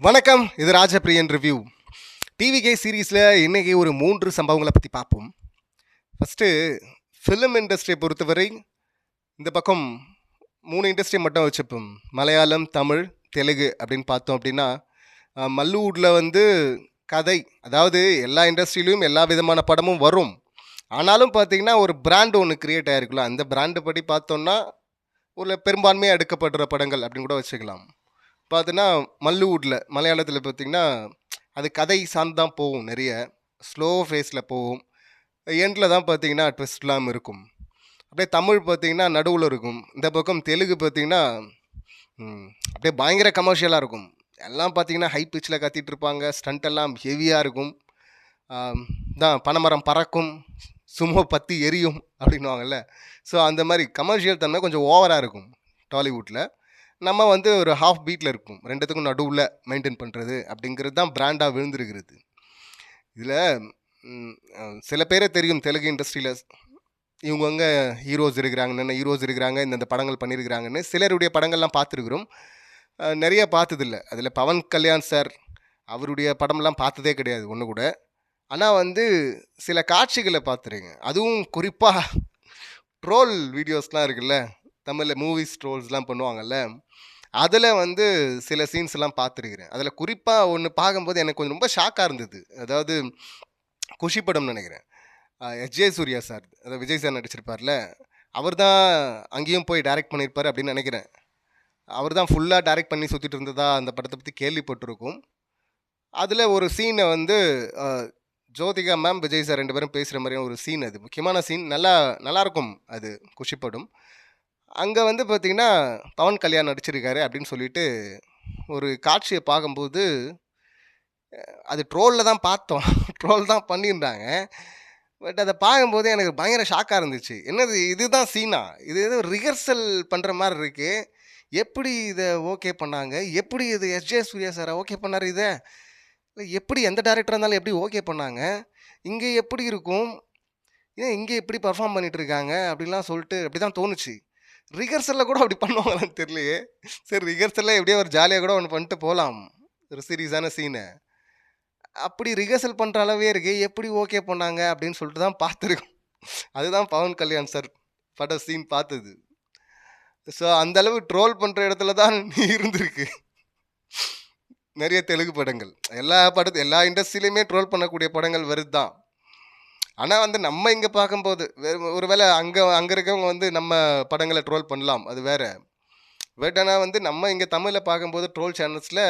வணக்கம். இது Rajapriyan review. TVK சீரீஸில் இன்னைக்கு ஒரு 3 சம்பவங்களை பற்றி பார்ப்போம். ஃபஸ்ட்டு, ஃபிலிம் இண்டஸ்ட்ரியை பொறுத்தவரை இந்த பக்கம் 3 இண்டஸ்ட்ரி மட்டும் வச்சுப்போம். மலையாளம், தமிழ், தெலுங்கு அப்படின்னு பார்த்தோம் அப்படின்னா, மல்லூரில் வந்து கதை, அதாவது எல்லா இண்டஸ்ட்ரியிலையும் எல்லா விதமான படமும் வரும். ஆனாலும் பார்த்தீங்கன்னா ஒரு பிராண்ட் ஒன்று கிரியேட் ஆகிருக்குல்ல, அந்த பிராண்டு படி பார்த்தோன்னா ஒரு பெரும்பான்மையாக எடுக்கப்படுற படங்கள் அப்படின்னு கூட வச்சுக்கலாம். பார்த்தீங்கன்னா மல்லிவுட்டில் மலையாளத்தில் பார்த்தீங்கன்னா அது கதை சார்ந்து தான் போகும். நிறைய ஸ்லோ ஃபேஸில் போகும். எண்டில் தான் பார்த்தீங்கன்னா ட்விஸ்ட்லாம் இருக்கும். அப்படியே தமிழ் பார்த்தீங்கன்னா நடுவில் இருக்கும். இந்த பக்கம் தெலுங்கு பார்த்தீங்கன்னா அப்படியே பயங்கர கமர்ஷியலாக இருக்கும். எல்லாம் பார்த்தீங்கன்னா ஹை பிச்சில் கத்திட்டு இருப்பாங்க. ஸ்டண்ட் எல்லாம் ஹெவியாக இருக்கும். தான் பனைமரம் பறக்கும், சும்மா பற்றி எரியும் அப்படின்வாங்கல்ல. ஸோ அந்த மாதிரி கமர்ஷியல் தன்மை கொஞ்சம் ஓவராக இருக்கும் டாலிவுட்டில். நம்ம வந்து ஒரு ஹாஃப் பீட்டில் இருக்கும், ரெண்டுத்துக்கும் நடுவில் மெயின்டைன் பண்ணுறது அப்படிங்கிறது தான் பிராண்டாக விழுந்திருக்கிறது. இதில் சில பேரே தெரியும் தெலுங்கு இண்டஸ்ட்ரியில் இவங்க ஹீரோஸ் இருக்கிறாங்க, இந்த படங்கள் பண்ணியிருக்கிறாங்கன்னு. சிலருடைய படங்கள்லாம் பார்த்துருக்குறோம், நிறைய பார்த்ததில்லை. அதில் பவன் கல்யாண் சார் அவருடைய படம்லாம் பார்த்ததே கிடையாது ஒன்று கூட. ஆனால் வந்து சில காட்சிகளை பார்த்துருங்க. அதுவும் குறிப்பாக ட்ரோல் வீடியோஸ்லாம் இருக்குல்ல, தமிழில் மூவிஸ் ட்ரோல்ஸ்லாம் பண்ணுவாங்கல்ல, அதில் வந்து சில சீன்ஸ்லாம் பார்த்துருக்கிறேன். அதில் குறிப்பாக ஒன்று பார்க்கும்போது எனக்கு கொஞ்சம் ரொம்ப ஷாக்காக இருந்தது. அதாவது குஷி படம்னு நினைக்கிறேன். எஸ்.ஜே. சூர்யா சார், அதாவது விஜய் சார் நடிச்சிருப்பார்ல, அவர் தான் அங்கேயும் போய் டைரக்ட் பண்ணியிருப்பார் அப்படின்னு நினைக்கிறேன். அவர் தான் ஃபுல்லாக டைரக்ட் பண்ணி சுற்றிட்டு இருந்ததா அந்த படத்தை பற்றி கேள்விப்பட்டிருக்கும். அதில் ஒரு சீனை வந்து ஜோதிகா மேம், விஜய் சார் 2 பேரும் பேசுகிற மாதிரியான ஒரு சீன். அது முக்கியமான சீன், நல்லாயிருக்கும் அது குஷி படம். அங்கே வந்து பார்த்திங்கன்னா பவன் கல்யாண் நடிச்சிருக்காரு அப்படின்னு சொல்லிட்டு ஒரு காட்சியை பார்க்கும்போது, அது ட்ரோலில் தான் பார்த்தோம், ட்ரோல் தான் பண்ணியிருந்தாங்க. பட் அதை பார்க்கும்போது எனக்கு பயங்கர ஷாக்காக இருந்துச்சு. என்னது இதுதான் சீனா? இது ஏதோ ரிஹர்சல் பண்ணுற மாதிரி இருக்குது. எப்படி இதை ஓகே பண்ணாங்க? எப்படி இது எஸ்.ஜே. சூர்யா சாரை ஓகே பண்ணார்? இதை எப்படி எந்த டேரக்டராக இருந்தாலும் எப்படி ஓகே பண்ணாங்க? இங்கே எப்படி இருக்கும்? ஏன் இங்கே எப்படி பர்ஃபார்ம் பண்ணிகிட்டு இருக்காங்க அப்படின்லாம் சொல்லிட்டு அப்படி தான் தோணுச்சு. ரிஹர்சலில் கூட அப்படி பண்ணுவாங்களான்னு தெரியலையே. சரி, ரிஹர்சலில் எப்படியோ ஒரு ஜாலியாக கூட ஒன்று பண்ணிட்டு போகலாம், ஒரு சீரியஸான சீனை. அப்படி ரிஹர்சல் பண்ணுற அளவே இருக்கு, எப்படி ஓகே பண்ணாங்க அப்படின்னு சொல்லிட்டு தான் பார்த்துருக்கோம். அதுதான் பவன் கல்யாண் சார் பட சீன் பார்த்தது. ஸோ அந்தளவு ட்ரோல் பண்ணுற இடத்துல தான் இருந்திருக்கு நிறைய தெலுங்கு படங்கள். எல்லா இண்டஸ்ட்ரியிலையுமே ட்ரோல் பண்ணக்கூடிய படங்கள் வருது தான். ஆனால் வந்து நம்ம இங்கே பார்க்கும்போது ஒருவேளை அங்கே இருக்கவங்க வந்து நம்ம படங்களை ட்ரோல் பண்ணலாம், அது வேற. பட் ஆனால் வந்து நம்ம இங்கே தமிழில் பார்க்கும்போது ட்ரோல் சேனல்ஸில்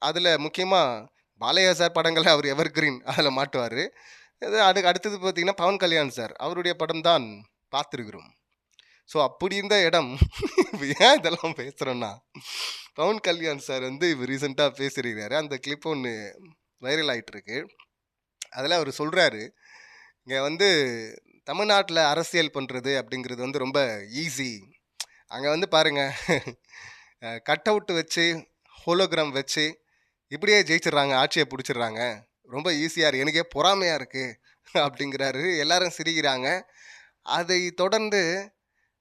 அதில் முக்கியமாக பாலையா சார் படங்களை அவர் எவர் கிரீன் அதில் மாட்டுவார். அதுக்கு அடுத்தது பார்த்திங்கன்னா பவன் கல்யாண் சார் அவருடைய படம் தான் பார்த்துருக்குறோம். ஸோ அப்படி இருந்த இடம் ஏன் இதெல்லாம் பேசுகிறோன்னா, பவன் கல்யாண் சார் வந்து இப்போ ரீசெண்டாக பேசியிருக்கிறாரு. அந்த கிளிப் ஒன்று வைரல் ஆகிட்டுருக்கு. அதில் அவர் சொல்கிறாரு, இங்கே வந்து தமிழ்நாட்டில் அரசியல் பண்ணுறது அப்படிங்கிறது வந்து ரொம்ப ஈஸி. அங்கே வந்து பாருங்கள், கட் அவுட்டு வச்சு ஹோலோகிராம் வச்சு இப்படியே ஜெயிச்சிடுறாங்க, ஆட்சியை பிடிச்சிடுறாங்க, ரொம்ப ஈஸியாக இருக்குது, எனக்கே பொறாமையாக இருக்குது அப்படிங்கிறாரு. எல்லாரும் சிரிக்கிறாங்க. அதை தொடர்ந்து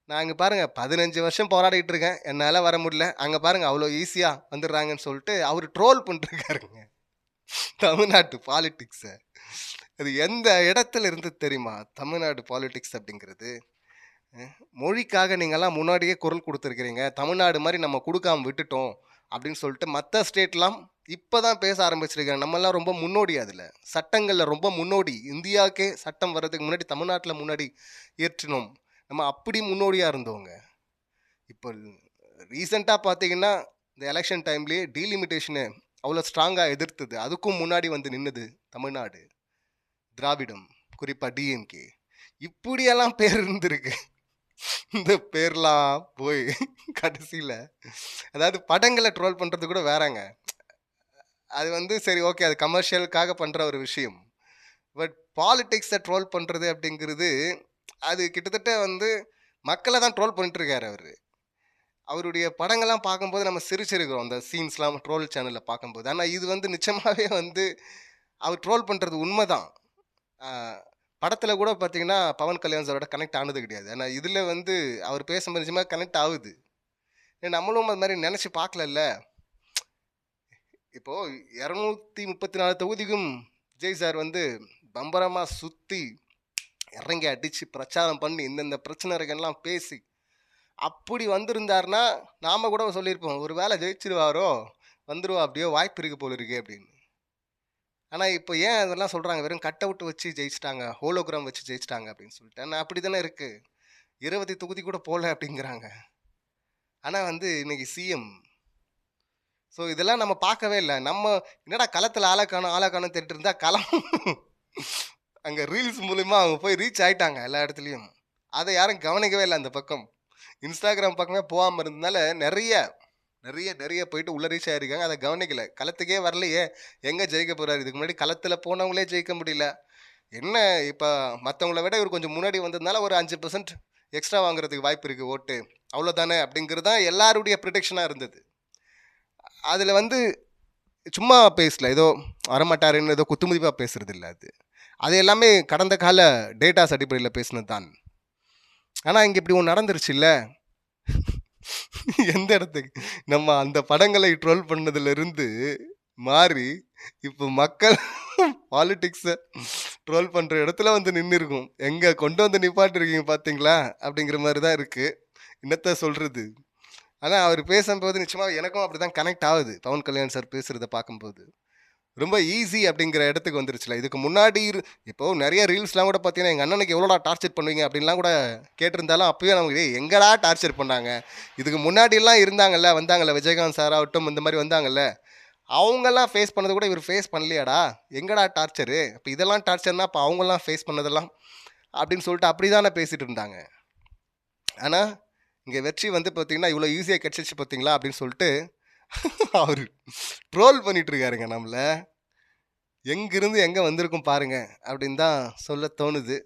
நான் இங்கே பாருங்கள் 15 வருஷம் போராடிட்டு இருக்கேன், என்னால் வர முடியல, அங்கே பாருங்கள் அவ்வளோ ஈஸியாக வந்துடுறாங்கன்னு சொல்லிட்டு அவர் ட்ரோல் பண்ணிருக்காருங்க தமிழ்நாட்டு பாலிட்டிக்ஸை. அது எந்த இடத்துல இருந்து தெரியுமா தமிழ்நாடு பாலிட்டிக்ஸ் அப்படிங்கிறது? மொழிக்காக நீங்கள்லாம் முன்னாடியே குரல் கொடுத்துருக்கிறீங்க, தமிழ்நாடு மாதிரி நம்ம கொடுக்காம விட்டுட்டோம் அப்படின்னு சொல்லிட்டு மற்ற ஸ்டேட்லாம் இப்போ தான் பேச ஆரம்பிச்சிருக்காங்க. நம்மெல்லாம் ரொம்ப முன்னோடி, அதில் சட்டங்களில் ரொம்ப முன்னோடி. இந்தியாவுக்கே சட்டம் வர்றதுக்கு முன்னாடி தமிழ்நாட்டில் முன்னாடி ஏற்றினோம், நம்ம அப்படி முன்னோடியாக இருந்தவங்க. இப்போ ரீசெண்டாக பார்த்தீங்கன்னா இந்த எலெக்ஷன் டைம்லேயே டீலிமிட்டேஷனை அவ்வளோ ஸ்ட்ராங்காக எதிர்த்தது, அதுக்கும் முன்னாடி வந்து நின்றுது தமிழ்நாடு, திராவிடம், குறிப்பாக டிஎம்கே. இப்படியெல்லாம் பேர் இருந்திருக்கு. இந்த பேர்லாம் போய் கடைசியில் அதாவது படங்களை ட்ரோல் பண்ணுறது கூட வேறாங்க. அது வந்து சரி, ஓகே, அது கமர்ஷியலுக்காக பண்ணுற ஒரு விஷயம். பட் பாலிட்டிக்ஸை ட்ரோல் பண்ணுறது அப்படிங்கிறது அது கிட்டத்தட்ட வந்து மக்களை தான் ட்ரோல் பண்ணிட்டுருக்காரு அவர். அவருடைய படங்கள்லாம் பார்க்கும்போது நம்ம சிரிச்சிருக்கிறோம், அந்த சீன்ஸ்லாம் ட்ரோல் சேனலில் பார்க்கும்போது. ஆனால் இது வந்து நிச்சயமாகவே வந்து அவர் ட்ரோல் பண்ணுறது உண்மை தான். படத்தில் கூட பார்த்தீங்கன்னா பவன் கல்யாண் சாரோட கனெக்ட் ஆனது கிடையாது. ஆனால் இதில் வந்து அவர் பேசும்போது நிச்சயமாக கனெக்ட் ஆகுது. நம்மளும் அது மாதிரி நினச்சி பார்க்கலல்ல. இப்போது 234 தொகுதிக்கும் விஜய் சார் வந்து பம்பரமாக சுற்றி இறங்கி அடித்து பிரச்சாரம் பண்ணி இந்தந்த பிரச்சனை இருக்குன்னெலாம் பேசி அப்படி வந்திருந்தாருன்னா நாம் கூட சொல்லியிருப்போம், ஒரு வேளை ஜெயிச்சிருவாரோ, வந்துருவா, அப்படியோ வாய்ப்பு இருக்கு போல இருக்கு அப்படின்னு. ஆனால் இப்போ ஏன் அதெல்லாம் சொல்கிறாங்க, வெறும் கட் அவுட் வச்சு ஜெயிச்சிட்டாங்க, ஹோலோகிராம் வச்சு ஜெயிச்சிட்டாங்க அப்படின்னு சொல்லிட்டு. ஆனால் அப்படி தானே இருக்குது, 20 தொகுதி கூட போகல அப்படிங்கிறாங்க. ஆனால் வந்து இன்னைக்கு சிஎம். ஸோ இதெல்லாம் நம்ம பார்க்கவே இல்லை. நம்ம என்னடா களத்தில் ஆளாக்கானும் தேடிட்டு இருந்தா களம் அங்கே ரீல்ஸ் மூலிமா அவங்க போய் ரீச் ஆகிட்டாங்க எல்லா இடத்துலையும். அதை யாரும் கவனிக்கவே இல்லை. அந்த பக்கம் இன்ஸ்டாகிராம் பக்கமே போகாமல் இருந்ததுனால நிறைய நிறைய நிறைய போயிட்டு உள்ள ரீச் ஆகிருக்காங்க. அதை கவனிக்கல. களத்துக்கே வரலையே, எங்கே ஜெயிக்க போகிறாரு? இதுக்கு முன்னாடி களத்தில் போனவங்களே ஜெயிக்க முடியல. என்ன இப்போ மற்றவங்கள விட இவர் கொஞ்சம் முன்னாடி வந்ததுனால ஒரு 5% எக்ஸ்ட்ரா வாங்குறதுக்கு வாய்ப்பு இருக்குது ஓட்டு, அவ்வளோதானே அப்படிங்கிறது தான் எல்லாருடைய ப்ரிடிக்ஷனாக இருந்தது. அதில் வந்து சும்மா பேசல, ஏதோ வரமாட்டாருன்னு ஏதோ குத்துமதிப்பாக பேசுறது இல்லை. அது எல்லாமே கடந்த கால டேட்டாஸ் அடிப்படையில் பேசினது தான். ஆனால் இங்கே இப்படி ஒன்று நடந்துருச்சு இல்லை. எந்த இடத்துக்கு நம்ம அந்த படங்களை ட்ரோல் பண்ணதுலேருந்து மாறி இப்போ மக்கள் பாலிட்டிக்ஸை ட்ரோல் பண்ணுற இடத்துல வந்து நின்று இருக்கும். எங்கே கொண்டு வந்து நிப்பாட்டிருக்கீங்க பார்த்தீங்களா அப்படிங்கிற மாதிரி தான் இருக்குது. என்னத்த சொல்கிறது. ஆனால் அவர் பேசும்போது நிச்சயமாக எனக்கும் அப்படி தான் கனெக்ட் ஆகுது. பவன் கல்யாண் சார் பேசுகிறத பார்க்கும்போது ரொம்ப ஈஸி அப்படிங்கிற இடத்துக்கு வந்துருச்சுல. இதுக்கு முன்னாடி இப்போது நிறைய ரீல்ஸ்லாம் கூட பார்த்தீங்கன்னா, எங்கள் அண்ணனுக்கு எவ்வளோடா டார்ச்சர் பண்ணுவீங்க அப்படின்லாம் கூட கேட்டிருந்தாலும் அப்போயே நமக்கு எங்கடா டார்ச்சர் பண்ணாங்க. இதுக்கு முன்னாடிலாம் இருந்தாங்கல்ல, வந்தாங்கல்ல, விஜயகாந்த் சார் ஆகட்டும், இந்த மாதிரி வந்தாங்கல்ல, அவங்கெல்லாம் ஃபேஸ் பண்ணது கூட இவர் ஃபேஸ் பண்ணலையாடா, எங்கடா டார்ச்சரு, இப்போ இதெல்லாம் டார்ச்சர்னா அப்போ அவங்கெல்லாம் ஃபேஸ் பண்ணதெல்லாம் அப்படின்னு சொல்லிட்டு அப்படி தானே பேசிகிட்டு இருந்தாங்க. ஆனால் இங்கே வெற்றி வந்து பார்த்தீங்கன்னா இவ்வளோ ஈஸியாக கிடச்சிச்சு பார்த்தீங்களா அப்படின்னு சொல்லிட்டு அவர் ட்ரோல் பண்ணிட்டு இருக்காருங்க நம்மளை. எங்கிருந்து எங்கே வந்திருக்கும் பாருங்க அப்படின்னு தான் சொல்ல தோணுது.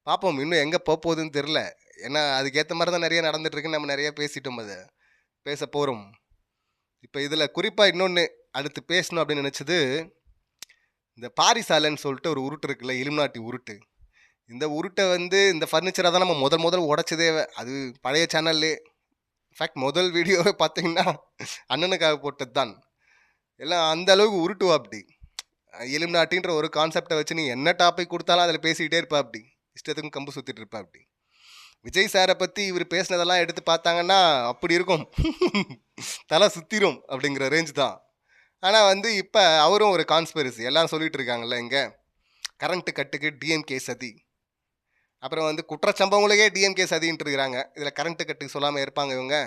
பார்ப்போம் இன்னும் எங்கே போகுதுன்னு தெரில. ஏன்னா அதுக்கேற்ற மாதிரி தான் நிறைய நடந்துட்டுருக்குன்னு நம்ம நிறைய பேசிட்டோம், அதை பேச போகிறோம். இப்போ இதில் குறிப்பாக இன்னொன்று அடுத்து பேசணும் அப்படின்னு நினச்சது, இந்த பாரிசாலைன்னு சொல்லிட்டு ஒரு உருட்டு இருக்குல்ல, இலுமினாட்டி உருட்டு. இந்த உருட்டை வந்து இந்த ஃபர்னிச்சரை தான் நம்ம முதல் உடைச்சதே. அது பழைய சேனல்லே. இன்ஃபேக்ட் முதல் வீடியோவே பார்த்தீங்கன்னா அண்ணனுக்காக போட்டது தான். எல்லாம் அந்த அளவுக்கு உருட்டுவா. அப்படி இலுமினாட்டின்ற ஒரு கான்செப்டை வச்சு நீ என்ன டாபிக் கொடுத்தாலும் அதில் பேசிக்கிட்டே இருப்பா. அப்படி இஷ்டத்துக்கும் கம்பு சுற்றிட்டு இருப்பா. அப்படி விஜய் சாரை பற்றி இவர் பேசினதெல்லாம் எடுத்து பார்த்தாங்கன்னா அப்படி இருக்கும், தலை சுற்றிரும் அப்படிங்கிற ரேஞ்ச் தான். ஆனால் வந்து இப்போ அவரும் ஒரு கான்ஸ்பிரசி எல்லாம் சொல்லிட்டு இருக்காங்கல்ல, இங்கே கரண்ட்டு கட்டுக்கு டிஎம்கே சதி, அப்புறம் வந்து குற்றச்சம்பவங்களுக்கே டிஎம்கே சதின்ட்டு இருக்கிறாங்க. இதில் கரண்ட்டு கட்டுக்கு சொல்லாமல் இருப்பாங்க இவங்க.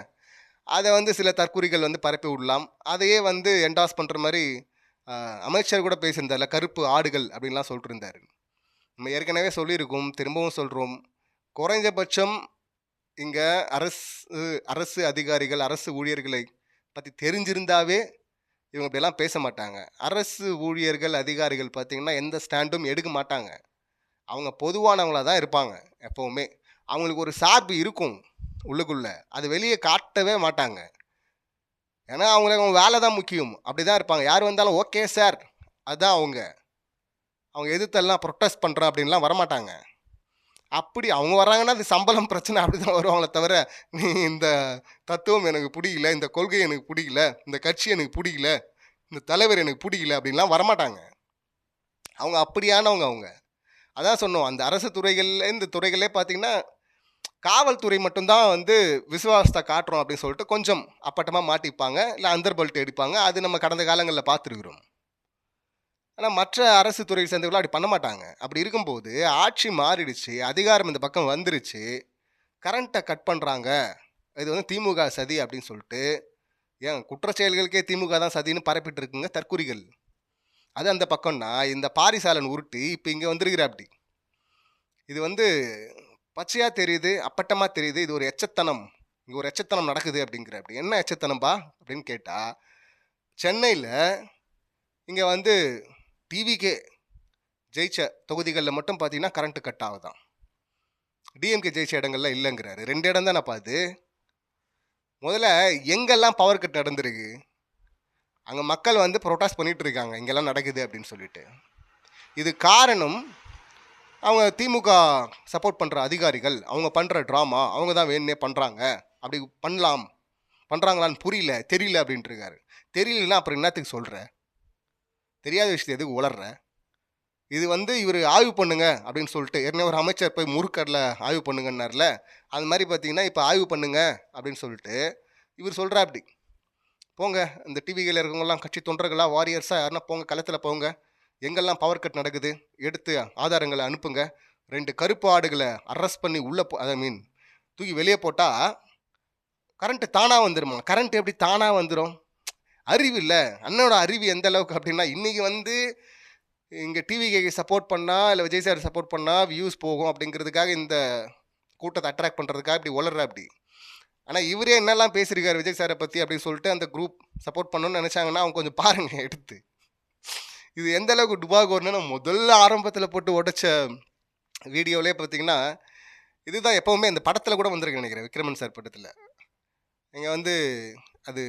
அதை வந்து சில தற்குறிகள் வந்து பரப்பி விடலாம். அதையே வந்து என்டாஸ் பண்ணுற மாதிரி அமைச்சர் கூட பேசியிருந்தார்ல, கருப்பு ஆடுகள் அப்படின்லாம் சொல்லிட்டு இருந்தார். நம்ம ஏற்கனவே சொல்லியிருக்கோம், திரும்பவும் சொல்கிறோம், குறைஞ்சபட்சம் இங்கே அரசு அதிகாரிகள், அரசு ஊழியர்களை பற்றி தெரிஞ்சிருந்தாவே இவங்க இப்படியெல்லாம் பேச மாட்டாங்க. அரசு ஊழியர்கள், அதிகாரிகள் பார்த்திங்கன்னா எந்த ஸ்டாண்டும் எடுக்க மாட்டாங்க. அவங்க பொதுவானவங்களாக தான் இருப்பாங்க எப்போவுமே. அவங்களுக்கு ஒரு சார்பு இருக்கும் உள்ளுக்குள்ளே, அது வெளியே காட்டவே மாட்டாங்க. ஏன்னா அவங்களுக்கு அவங்க வேலை தான் முக்கியம், அப்படி தான் இருப்பாங்க. யார் வந்தாலும் ஓகே சார் அதுதான் அவங்க எதிர்த்தெல்லாம் ப்ரொட்டஸ்ட் பண்ணுறேன் அப்படின்லாம் வரமாட்டாங்க. அப்படி அவங்க வர்றாங்கன்னா அது சம்பளம் பிரச்சனை அப்படி தான் வருவாங்களே தவிர, நீ இந்த தத்துவம் எனக்கு பிடிக்கல, இந்த கொள்கை எனக்கு பிடிக்கல, இந்த கட்சி எனக்கு பிடிக்கல, இந்த தலைவர் எனக்கு பிடிக்கல அப்படின்லாம் வரமாட்டாங்க. அவங்க அப்படியானவங்க. அதான் சொன்னோம், அந்த அரசு துறைகளில் இந்த துறைகளே பார்த்திங்கன்னா காவல்துறை மட்டும்தான் வந்து விசுவாசத்தை காட்டுறோம் அப்படின்னு சொல்லிட்டு கொஞ்சம் அப்பட்டமாக மாட்டிப்பாங்க, இல்லை அந்தர்பல்ட்டு அடிப்பாங்க. அது நம்ம கடந்த காலங்களில் பார்த்துருக்குறோம். ஆனால் மற்ற அரசு துறை சேர்ந்தவர்களும் அப்படி பண்ண மாட்டாங்க. அப்படி இருக்கும்போது ஆட்சி மாறிடுச்சு, அதிகாரம் இந்த பக்கம் வந்துருச்சு, கரண்ட்டை கட் பண்ணுறாங்க, இது வந்து திமுக சதி அப்படின்னு சொல்லிட்டு, ஏன் குற்றச்செயல்களுக்கே திமுக தான் சதின்னு பரப்பிட்டு இருக்குங்க தற்குறிகள். அது அந்த பக்கம்னா இந்த பாரிசாலன் உருட்டு இப்போ இங்கே வந்துருக்கிற. அப்படி இது வந்து பச்சையாக தெரியுது, அப்பட்டமாக தெரியுது, இது ஒரு எச்சத்தனம், இங்கே ஒரு எச்சத்தனம் நடக்குது அப்படிங்கிற. அப்படி என்ன எச்சத்தனம்பா அப்படின்னு கேட்டால், சென்னையில் இங்கே வந்து டிவிகே ஜெயிச்ச தொகுதிகளில் மட்டும் பார்த்தீங்கன்னா கரண்ட்டு கட் ஆகுதான். டிஎம்கே ஜெயிச்ச இடங்கள்லாம் இல்லைங்கிறாரு. 2 இடம் தானேப்பா அது. முதல்ல எங்கெல்லாம் பவர் கட் நடந்திருக்கு, அங்கே மக்கள் வந்து ப்ரொட்டஸ்ட் பண்ணிகிட்டு இருக்காங்க, இங்கெல்லாம் நடக்குது அப்படின்னு சொல்லிட்டு. இது காரணம் அவங்க திமுக சப்போர்ட் பண்ணுற அதிகாரிகள், அவங்க பண்ணுற ட்ராமா, அவங்க தான் வேணுன்னே பண்ணுறாங்க, அப்படி பண்ணலாம் பண்ணுறாங்களான்னு புரியல, தெரியல அப்படின்ட்டு இருக்காரு. தெரியலன்னா அப்புறம் என்னத்துக்கு சொல்கிற? தெரியாத விஷயத்தை எதுக்கு உளர்ற? இது வந்து இவர் ஆய்வு பண்ணுங்க அப்படின்னு சொல்லிட்டு ஏற்கனவே ஒரு அமைச்சர் போய் முறுக்கடல ஆய்வு பண்ணுங்கன்னார்ல, அது மாதிரி பார்த்தீங்கன்னா இப்போ ஆய்வு பண்ணுங்க அப்படின்னு சொல்லிட்டு இவர் சொல்கிறா அப்படி. போங்க இந்த டிவிகளில் இருக்கவங்கலாம் கட்சி தொண்டர்களா வாரியர்ஸாக யாருன்னா போங்க, களத்தில் போங்க, எங்கெல்லாம் பவர் கட் நடக்குது எடுத்து ஆதாரங்களை அனுப்புங்க. 2 கருப்பு ஆடுகளை அரெஸ்ட் பண்ணி உள்ளே ஐ மீன் தூக்கி வெளியே போட்டால் கரண்ட்டு தானாக வந்துடுமா? கரண்ட் எப்படி தானாக வந்துடும்? அறிவு இல்லை. அண்ணனோட அறிவு எந்த அளவுக்கு அப்படின்னா, இன்றைக்கி வந்து இங்கே டிவிக்கு சப்போர்ட் பண்ணால் இல்லை விஜய் சார் சப்போர்ட் பண்ணால் வியூஸ் போகும் அப்படிங்கிறதுக்காக இந்த கூட்டத்தை அட்ராக்ட் பண்ணுறதுக்காக இப்படி உளர்ற அப்படி. ஆனால் இவரே என்னெல்லாம் பேசியிருக்காரு விஜய் சாரை பற்றி அப்படின்னு சொல்லிட்டு அந்த குரூப் சப்போர்ட் பண்ணணும்னு நினச்சாங்கன்னா அவங்க கொஞ்சம் பாருங்கள் எடுத்து. இது எந்த அளவுக்கு டுபாகோர்னு முதல்ல ஆரம்பத்தில் போட்டு உடைச்ச வீடியோவிலே பார்த்தீங்கன்னா, இதுதான் எப்போவுமே இந்த படத்தில் கூட வந்திருக்கு நினைக்கிறேன், விக்ரமன் சார் படத்தில். நீங்கள் வந்து அது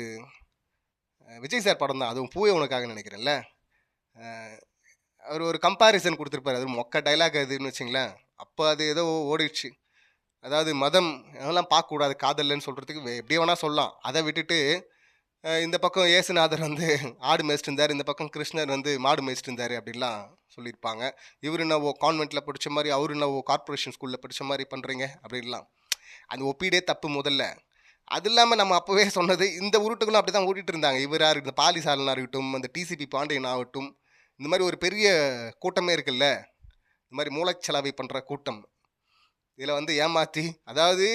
விஜய் சார் படம் தான், அதுவும் பூவே உனக்காக நினைக்கிறேன்ல. அவர் ஒரு கம்பாரிசன் கொடுத்துருப்பாரு, அது மொக்க டைலாக் அதுன்னு வச்சிங்களேன். அப்போ அது ஏதோ ஓடிடுச்சு. அதாவது மதம் அதெல்லாம் பார்க்கக்கூடாது காதல்னு சொல்கிறதுக்கு எப்படி வேணால் சொல்லலாம். அதை விட்டுட்டு இந்த பக்கம் ஏசுநாதர் வந்து ஆடு மேய்ச்சிட்டு இருந்தார், இந்த பக்கம் கிருஷ்ணர் வந்து மாடு மேய்ச்சிட்டு இருந்தார் அப்படின்லாம் சொல்லியிருப்பாங்க. இவர் என்னவோ கான்வெண்ட்டில் படித்த மாதிரி, அவர் என்னவோ கார்ப்பரேஷன் ஸ்கூலில் படித்த மாதிரி பண்ணுறீங்க அப்படின்லாம். அந்த ஒப்பீடே தப்பு முதல்ல. அது இல்லாமல் நம்ம அப்போவே சொன்னது, இந்த உருட்டுகளும் அப்படி தான் ஓட்டிகிட்டு இருந்தாங்க. இவராக இருக்கட்டும், இந்த பாலிசாலனாக இருக்கட்டும், அந்த டிசிபி பாண்டியன் ஆகட்டும், இந்த மாதிரி ஒரு பெரிய கூட்டமே இருக்குல்ல, இந்த மாதிரி மூளைச்சலவை பண்ணுற கூட்டம். இதில் வந்து ஏமாற்றி, அதாவது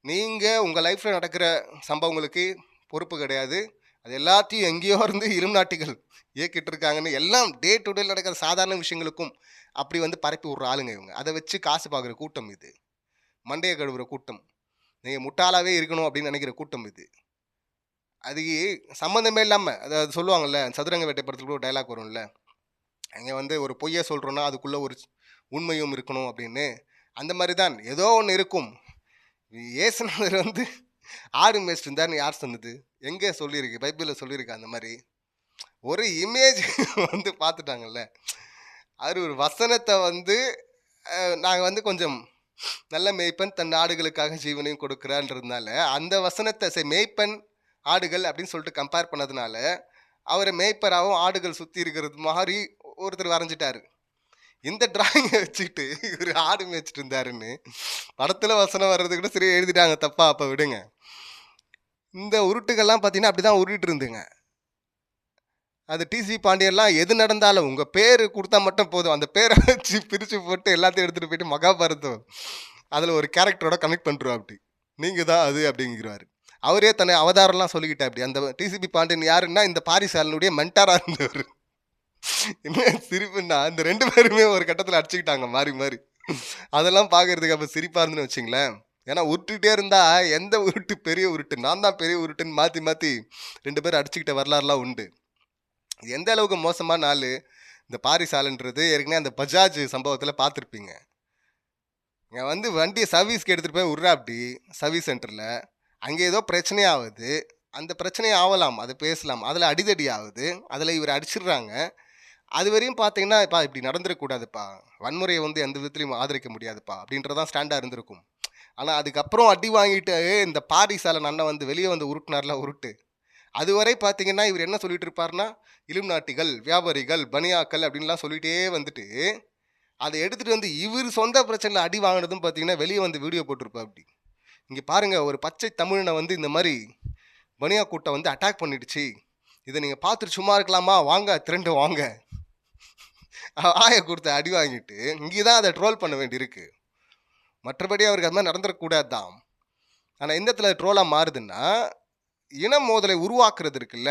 நீங்கள் உங்கள் லைஃப்பில் நடக்கிற சம்பவங்களுக்கு பொறுப்பு கிடையாது, அது எல்லாத்தையும் எங்கேயோ இருந்து இலுமினாட்டிகள் இயக்கிட்டு இருக்காங்கன்னு எல்லாம் டே டு டே நடக்கிற சாதாரண விஷயங்களுக்கும் அப்படி வந்து பரப்பி விட்ற ஆளுங்க இவங்க. அதை வச்சு காசு பார்க்குற கூட்டம் இது, மண்டையை கழுவுற கூட்டம், நீங்கள் முட்டாளாகவே இருக்கணும் அப்படின்னு நினைக்கிற கூட்டம் இது. அது சம்மந்தமே இல்லாமல், அதாவது சொல்லுவாங்கள்ல சதுரங்க வேட்டை படத்துக்கு ஒரு டைலாக் வரும்ல, அங்கே வந்து ஒரு பொய்யை சொல்கிறோன்னா அதுக்குள்ளே ஒரு உண்மையும் இருக்கணும் அப்படின்னு. அந்த மாதிரி தான் ஏதோ ஒன்று இருக்கும். ஏசுநாதர் வந்து ஆடு மேய்ச்சிட்டு இருந்தாருன்னு யார் சொன்னது? எங்கே சொல்லியிருக்கு? பைபிளில் சொல்லியிருக்கு அந்த மாதிரி? ஒரு இமேஜ் வந்து பார்த்துட்டாங்கல்ல. அவர் ஒரு வசனத்தை வந்து நாங்கள் வந்து கொஞ்சம் நல்ல மேய்ப்பன் தன் ஆடுகளுக்காக ஜீவனையும் கொடுக்குறான்றதுனால அந்த வசனத்தை மேய்ப்பன் ஆடுகள் அப்படின்னு சொல்லிட்டு கம்பேர் பண்ணதுனால அவரை மேய்ப்பராகவும் ஆடுகள் சுற்றி இருக்கிறது மாதிரி ஒருத்தர் வரைஞ்சிட்டாரு. இந்த டிராயிங்கை வச்சுக்கிட்டு இவர் ஆடு மேய்ச்சிட்டு இருந்தாருன்னு படத்தில் வசனம் வர்றது கூட சரி எழுதிட்டாங்க தப்பா. அப்போ விடுங்க. இந்த உருட்டுகள்லாம் பார்த்தீங்கன்னா அப்படி தான் உருட்டு இருந்துங்க. அது டிசி பாண்டியன்லாம் எது நடந்தாலும் உங்கள் பேர் கொடுத்தா மட்டும் போதும், அந்த பேரை வச்சு பிரித்து போட்டு எல்லாத்தையும் எடுத்துகிட்டு போயிட்டு மகாபாரதம் அதில் ஒரு கேரக்டரோட கனெக்ட் பண்ணுறோம். அப்படி நீங்கள் தான் அது அப்படிங்கிறாரு. அவரே தன்னை அவதாரம்லாம் சொல்லிக்கிட்டா. அப்படி அந்த டிசிபி பாண்டியன் யாருன்னா இந்த பாரிசாலனுடைய மென்டாராக இருந்தவர். என்ன சிரிப்புன்னா இந்த 2 பேருமே ஒரு கட்டத்தில் அடிச்சுக்கிட்டாங்க மாறி மாறி. அதெல்லாம் பார்க்கறதுக்கு அப்போ சிரிப்பாக இருந்துன்னு வச்சுங்களேன். ஏன்னா உருட்டுகிட்டே இருந்தால் எந்த உருட்டு பெரிய உருட்டு, நான் தான் பெரிய உருட்டுன்னு மாற்றி மாற்றி 2 பேரும் அடிச்சுக்கிட்ட வரலாறுலாம் உண்டு. எந்த அளவுக்கு மோசமான ஆள் இந்த பாரிசாலன்றது ஏற்கனவே அந்த பஜாஜ் சம்பவத்தில் பார்த்துருப்பீங்க. இங்கே வந்து வண்டியை சர்வீஸ்க்கு எடுத்துகிட்டு போய் விட்றா அப்படி சர்வீஸ் சென்டரில், அங்கே ஏதோ பிரச்சனையாகுது, அந்த பிரச்சனையை ஆகலாம், அது பேசலாம், அதில் அடிதடி ஆகுது, அதில் இவர் அடிச்சிடுறாங்க. அது வரையும் பார்த்தீங்கன்னா இப்போ இப்படி நடந்துடக்கூடாதுப்பா, வன்முறையை வந்து எந்த விதத்துலையும் ஆதரிக்க முடியாதுப்பா அப்படின்றதான் ஸ்டாண்டாக இருந்திருக்கும். ஆனால் அதுக்கப்புறம் அடி வாங்கிட்டு இந்த பாரிசாலன் அண்ணன் வந்து வெளியே வந்து உருட்டினார்ல உருட்டு, அதுவரை பார்த்தீங்கன்னா இவர் என்ன சொல்லிட்டு இருப்பார்னா இலுமினாட்டிகள், வியாபாரிகள், பனியாக்கள் அப்படின்லாம் சொல்லிகிட்டே வந்துட்டு அதை எடுத்துகிட்டு வந்து இவர் சொந்த பிரச்சனையில் அடி வாங்கினதும் பார்த்தீங்கன்னா வெளியே வந்து வீடியோ போட்டிருப்பா. அப்படி இங்கே பாருங்கள், ஒரு பச்சை தமிழனை வந்து இந்த மாதிரி பனியா கூட்டம் வந்து அட்டாக் பண்ணிடுச்சு, இதை நீங்கள் பார்த்துட்டு சும்மா இருக்கலாமா, வாங்க திரண்டு வாங்க, ஆய கொடுத்த அடி வாங்கிட்டு இங்கே தான் அதை ட்ரோல் பண்ண வேண்டியிருக்கு. மற்றபடி அவருக்கு அது மாதிரி நடந்துடக்கூடாது தான். ஆனால் எந்த இடத்துல ட்ரோலாக மாறுதுன்னா இனம் மோதலை உருவாக்குறது இருக்குல்ல,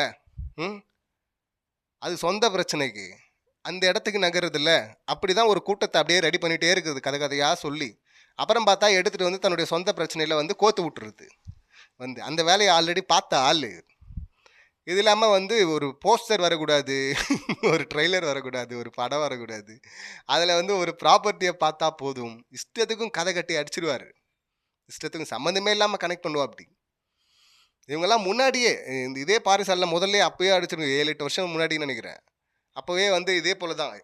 அது சொந்த பிரச்சனைக்கு அந்த இடத்துக்கு நகருது இல்லை. அப்படி தான் ஒரு கூட்டத்தை அப்படியே ரெடி பண்ணிகிட்டே இருக்குது கதை கதையாக சொல்லி. அப்புறம் பார்த்தா எடுத்துகிட்டு வந்து தன்னுடைய சொந்த பிரச்சனையில் வந்து கோத்து விட்டுருது. வந்து அந்த வேலையை ஆல்ரெடி பார்த்த ஆள். இது இல்லாமல் வந்து ஒரு போஸ்டர் வரக்கூடாது, ஒரு ட்ரெய்லர் வரக்கூடாது, ஒரு படம் வரக்கூடாது, அதில் வந்து ஒரு ப்ராப்பர்ட்டியை பார்த்தா போதும், இஷ்டத்துக்கும் கதை கட்டி அடிச்சிடுவார், இஷ்டத்துக்கும் சம்மந்தமே இல்லாமல் கனெக்ட் பண்ணுவா. அப்படி இவங்கெல்லாம் முன்னாடியே இதே பாரிசாலில் முதல்ல அப்போயே அடிச்சிருங்க, 7-8 வருஷம் முன்னாடின்னு நினைக்கிறேன். அப்போவே வந்து இதே போல தான்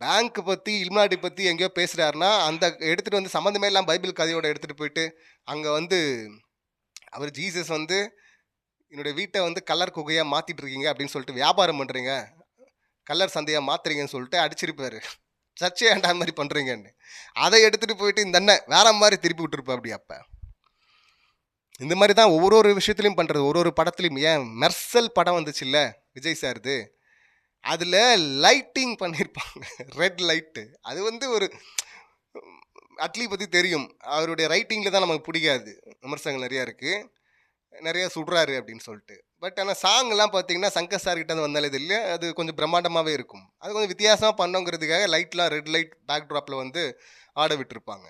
பேங்க் பற்றி இல்மாடி பற்றி எங்கேயோ பேசுகிறாருன்னா அந்த எடுத்துகிட்டு வந்து சம்மந்தமே இல்லாமல் பைபிள் கதையோடு எடுத்துகிட்டு போயிட்டு அங்கே வந்து அவர் ஜீசஸ் வந்து என்னுடைய வீட்டை வந்து கலர் குகையாக மாற்றிட்டு இருக்கீங்க அப்படின்னு சொல்லிட்டு வியாபாரம் பண்ணுறீங்க, கலர் சந்தையாக மாத்துறீங்கன்னு சொல்லிட்டு அடிச்சிருப்பாரு. சர்ச்சை ஏன்டா அந்த மாதிரி பண்ணுறீங்கன்னு. அதை எடுத்துகிட்டு போயிட்டு இந்த அண்ணன் வேற மாதிரி திருப்பி விட்டுருப்பா அப்படி. அப்போ இந்த மாதிரி தான் ஒவ்வொரு விஷயத்துலையும் பண்ணுறது. ஒரு படத்துலையும் ஏன் மெர்சல் படம் வந்துச்சுல்ல விஜய் சார்து, அதில் லைட்டிங் பண்ணியிருப்பாங்க. Red light. அது வந்து ஒரு அட்லி பற்றி தெரியும், அவருடைய ரைட்டிங்கில் தான் நமக்கு பிடிக்காது, விமர்சனங்கள் நிறையா இருக்குது, நிறையா சுடுறாரு அப்படின்னு சொல்லிட்டு. பட் ஆனால் சாங்லாம் பார்த்தீங்கன்னா சங்கர் சார் கிட்ட வந்தாலே இது இல்லை, அது கொஞ்சம் பிரம்மாண்டமாகவே இருக்கும். அது கொஞ்சம் வித்தியாசமாக பண்ணோங்கிறதுக்காக லைட்லாம் ரெட் லைட் பேக் ட்ராப்பில் வந்து ஆட விட்டுருப்பாங்க.